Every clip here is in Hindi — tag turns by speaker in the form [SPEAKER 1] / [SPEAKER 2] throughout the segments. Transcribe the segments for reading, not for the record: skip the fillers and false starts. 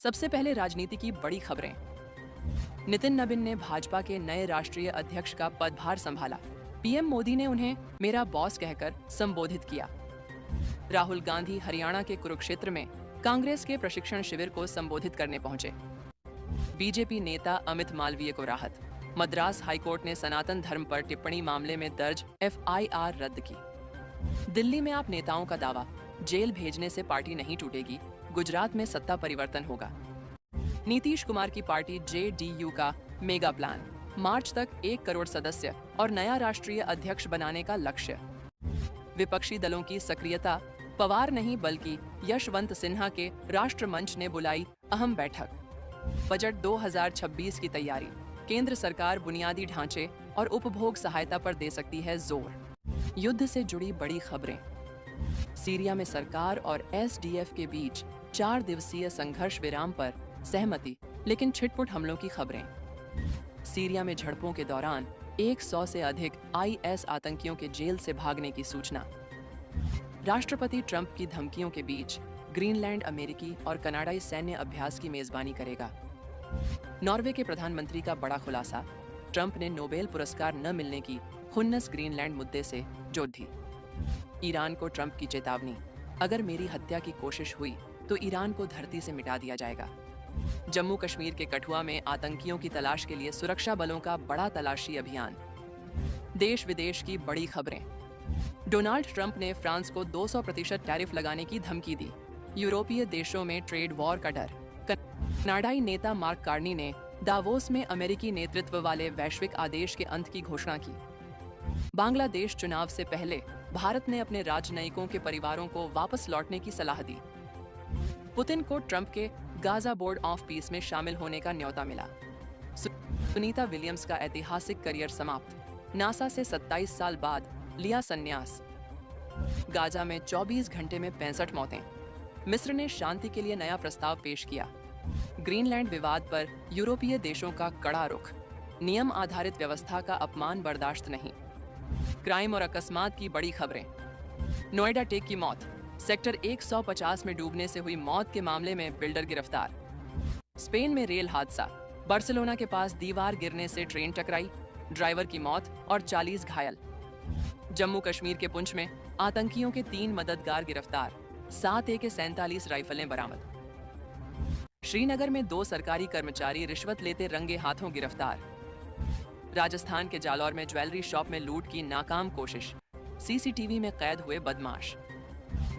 [SPEAKER 1] सबसे पहले राजनीति की बड़ी खबरें। नितिन नबीन ने भाजपा के नए राष्ट्रीय अध्यक्ष का पदभार संभाला। पीएम मोदी ने उन्हें मेरा बॉस कहकर संबोधित किया। राहुल गांधी हरियाणा के कुरुक्षेत्र में कांग्रेस के प्रशिक्षण शिविर को संबोधित करने पहुंचे। बीजेपी नेता अमित मालवीय को राहत। मद्रास हाईकोर्ट ने सनातन धर्म पर टिप्पणी मामले में दर्ज एफआईआर रद्द की। दिल्ली में आप नेताओं का दावा, जेल भेजने से पार्टी नहीं टूटेगी, गुजरात में सत्ता परिवर्तन होगा। नीतीश कुमार की पार्टी जेडीयू का मेगा प्लान, मार्च तक 1 करोड़ सदस्य और नया राष्ट्रीय अध्यक्ष बनाने का लक्ष्य। विपक्षी दलों की सक्रियता, पवार नहीं बल्कि यशवंत सिन्हा के राष्ट्रमंच ने बुलाई अहम बैठक। बजट 2026 की तैयारी, केंद्र सरकार बुनियादी ढांचे और उपभोग सहायता पर दे सकती है जोर। युद्ध से जुड़ी बड़ी खबरें। सीरिया में सरकार और एसडीएफ के बीच 4 दिवसीय संघर्ष विराम पर सहमति, लेकिन छिटपुट हमलों की खबरें। सीरिया में झड़पों के दौरान 100 से अधिक आईएस आतंकियों के जेल से भागने की सूचना। राष्ट्रपति ट्रंप की धमकियों के बीच ग्रीनलैंड अमेरिकी और कनाडाई सैन्य अभ्यास की मेजबानी करेगा। नॉर्वे के प्रधानमंत्री का बड़ा खुलासा, ट्रंप ने नोबेल पुरस्कार न मिलने की खुन्नस ग्रीनलैंड मुद्दे से जोड़ दी। ईरान को ट्रंप की चेतावनी, अगर मेरी हत्या की कोशिश हुई तो ईरान को धरती से मिटा दिया जाएगा। जम्मू कश्मीर के कठुआ में आतंकियों की तलाश के लिए सुरक्षा बलों का बड़ा तलाशी अभियान। देश विदेश की बड़ी खबरें। डोनाल्ड ट्रंप ने फ्रांस को 200% टैरिफ लगाने की धमकी दी। यूरोपीय देशों में ट्रेड वॉर का डर। कनाडाई नेता मार्क कार्नी ने दावोस में अमेरिकी नेतृत्व वाले वैश्विक आदेश के अंत की घोषणा की। बांग्लादेश चुनाव से पहले भारत ने अपने राजनयिकों के परिवारों को वापस लौटने की सलाह दी। पुतिन को ट्रंप के गाजा बोर्ड ऑफ पीस में शामिल होने का न्योता मिला। सुनीता विलियम्स का ऐतिहासिक करियर समाप्त। नासा से 27 साल बाद लिया संन्यास। गाजा में 24 घंटे में 65 मौतें। मिस्र ने शांति के लिए नया प्रस्ताव पेश किया। ग्रीनलैंड विवाद पर यूरोपीय देशों का कड़ा रुख। नियम आधारित व्यवस्था का अपमान बर्दाश्त नहीं। क्राइम और अकस्मात की बड़ी खबरें। नोएडा टेक की मौत, सेक्टर 150 में डूबने से हुई मौत के मामले में बिल्डर गिरफ्तार। स्पेन में रेल हादसा, बार्सिलोना के पास दीवार गिरने से ट्रेन टकराई, ड्राइवर की मौत और 40 घायल। जम्मू कश्मीर के पुंछ में आतंकियों के 3 मददगार गिरफ्तार, 7 AK-47 राइफलें बरामद। श्रीनगर में 2 सरकारी कर्मचारी रिश्वत लेते रंगे हाथों गिरफ्तार। राजस्थान के जालौर में ज्वेलरी शॉप में लूट की नाकाम कोशिश, सीसीटीवी में कैद हुए बदमाश।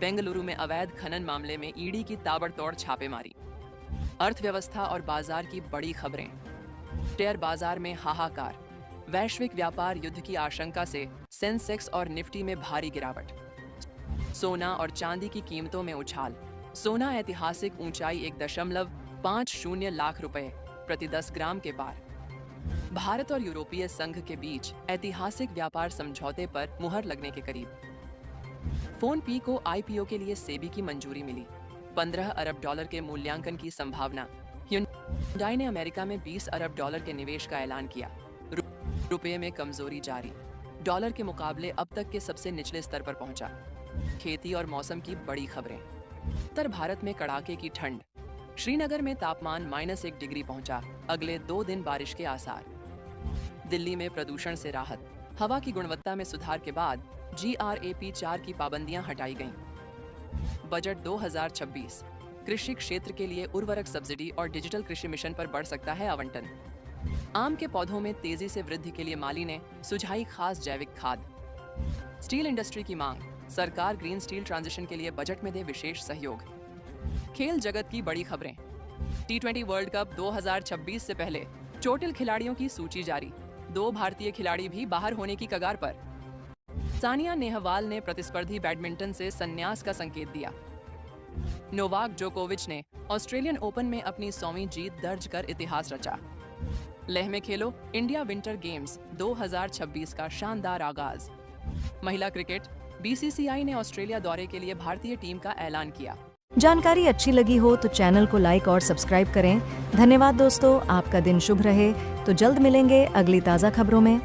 [SPEAKER 1] बेंगलुरु में अवैध खनन मामले में ईडी की ताबड़तोड़ छापेमारी। अर्थव्यवस्था और बाजार की बड़ी खबरें। शेयर बाजार में हाहाकार, वैश्विक व्यापार युद्ध की आशंका से सेंसेक्स और निफ्टी में भारी गिरावट। सोना और चांदी की कीमतों में उछाल। सोना ऐतिहासिक ऊंचाई 1.50 लाख रुपए प्रति 10 ग्राम के पार। भारत और यूरोपीय संघ के बीच ऐतिहासिक व्यापार समझौते पर मुहर लगने के करीब। फोन पे को आईपीओ के लिए सेबी की मंजूरी मिली। $15 अरब के मूल्यांकन की संभावना। ह्युंडई ने अमेरिका में $20 अरब के निवेश का ऐलान किया। रुपये में कमजोरी जारी, डॉलर के मुकाबले अब तक के सबसे निचले स्तर पर पहुंचा। खेती और मौसम की बड़ी खबरें। उत्तर भारत में कड़ाके की ठंड, श्रीनगर में तापमान -1 डिग्री पहुंचा, अगले 2 दिन बारिश के आसार। दिल्ली में प्रदूषण से राहत, हवा की गुणवत्ता में सुधार के बाद GRAP 4 की पाबंदियां हटाई गईं। बजट 2026, कृषि क्षेत्र के लिए उर्वरक सब्सिडी और डिजिटल कृषि मिशन पर बढ़ सकता है आवंटन। आम के पौधों में तेजी से वृद्धि के लिए माली ने सुझाई खास जैविक खाद। स्टील इंडस्ट्री की मांग, सरकार ग्रीन स्टील ट्रांजिशन के लिए बजट में दे विशेष सहयोग। खेल जगत की बड़ी खबरें। T20 वर्ल्ड कप 2026 से पहले चोटिल खिलाड़ियों की सूची जारी, 2 भारतीय खिलाड़ी भी बाहर होने की कगार पर। सानिया नेहवाल ने प्रतिस्पर्धी बैडमिंटन से संन्यास का संकेत दिया। नोवाक जोकोविच ने ऑस्ट्रेलियन ओपन में अपनी 100वीं जीत दर्ज कर इतिहास रचा। लेह में खेलो इंडिया विंटर गेम्स 2026 का शानदार आगाज। महिला क्रिकेट, बीसीसीआई ने ऑस्ट्रेलिया दौरे के लिए भारतीय टीम का ऐलान किया।
[SPEAKER 2] जानकारी अच्छी लगी हो तो चैनल को लाइक और सब्सक्राइब करें। धन्यवाद दोस्तों, आपका दिन शुभ रहे। तो जल्द मिलेंगे अगली ताज़ा खबरों में।